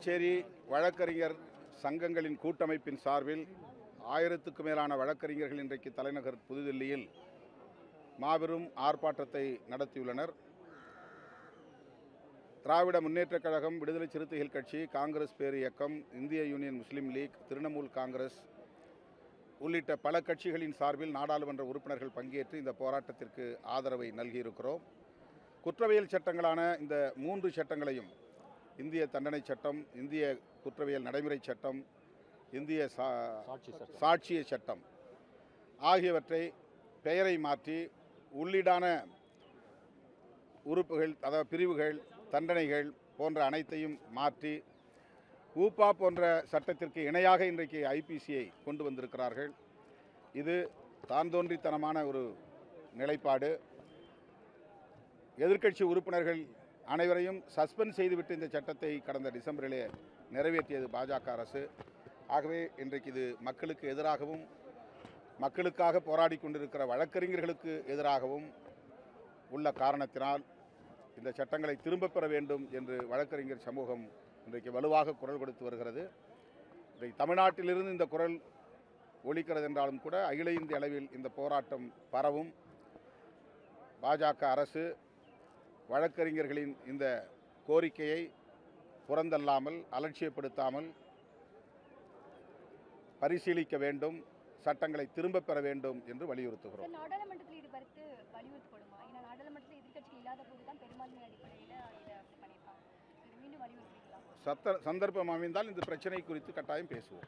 புதுச்சேரி வழக்கறிஞர் சங்கங்களின் கூட்டமைப்பின் சார்பில் 1000க்கும் மேலான வழக்கறிஞர்கள் இன்றைக்கு தலைநகர் புதுதில்லியில் மாபெரும் ஆர்ப்பாட்டத்தை நடத்தியுள்ளனர். திராவிட முன்னேற்றக் கழகம், விடுதலை சிறுத்தைகள் கட்சி, காங்கிரஸ் பேரியக்கம், இந்திய யூனியன் முஸ்லீம் லீக், திரிணாமுல் காங்கிரஸ் உள்ளிட்ட பல கட்சிகளின் சார்பில் நாடாளுமன்ற உறுப்பினர்கள் பங்கேற்று இந்த போராட்டத்திற்கு ஆதரவை நல்கியிருக்கிறோம். குற்றவியல் சட்டங்களான இந்த 3 சட்டங்களையும், இந்திய தண்டனை சட்டம், இந்திய குற்றவியல் நடைமுறை சட்டம், இந்திய சாட்சிய சட்டம் ஆகியவற்றை பெயரை மாற்றி உள்ளீடான உறுப்புகள், அதாவது பிரிவுகள், தண்டனைகள் போன்ற அனைத்தையும் மாற்றி ஊப்பா போன்ற சட்டத்திற்கு இணையாக இன்றைக்கு ஐபிசியை கொண்டு வந்திருக்கிறார்கள். இது தான் தோன்றித்தனமான ஒரு நிலைப்பாடு. எதிர்க்கட்சி உறுப்பினர்கள் அனைவரையும் சஸ்பெண்ட் செய்துவிட்டு இந்த சட்டத்தை கடந்த டிசம்பரிலே நிறைவேற்றியது பாஜக அரசு. ஆகவே இன்றைக்கு இது மக்களுக்கு எதிராகவும், மக்களுக்காக போராடி கொண்டிருக்கிற வழக்கறிஞர்களுக்கு எதிராகவும் உள்ள காரணத்தினால் இந்த சட்டங்களை திரும்பப் பெற வேண்டும் என்று வழக்கறிஞர் சமூகம் இன்றைக்கு வலுவாக குரல் கொடுத்து வருகிறது. இன்றைக்கு தமிழ்நாட்டிலிருந்து இந்த குரல் ஒலிக்கிறது என்றாலும் கூட அகில இந்திய அளவில் இந்த போராட்டம் பரவும். பாஜக அரசு வழக்கறிஞர்களின் இந்த கோரிக்கையை புறந்தள்ளாமல், அலட்சியப்படுத்தாமல் பரிசீலிக்க வேண்டும், சட்டங்களை திரும்பப் பெற வேண்டும் என்று வலியுறுத்துகிறோம். நாடாளுமன்றத்தில் இது குறித்து வலியுறுத்தப்படுமா? ஏன்னா நாடாளுமன்றத்தில் எதிர்க்கட்சிகள் இல்லாத போது தான் பெரும்பான்மை அடிப்படையில் இதை பண்ணியிருக்காங்க. இது மீண்டும் வலியுறுத்துறீங்களா? சந்தர்ப்பம் அமைந்தால் இந்த பிரச்சனை குறித்து கட்டாயம் பேசுவோம்.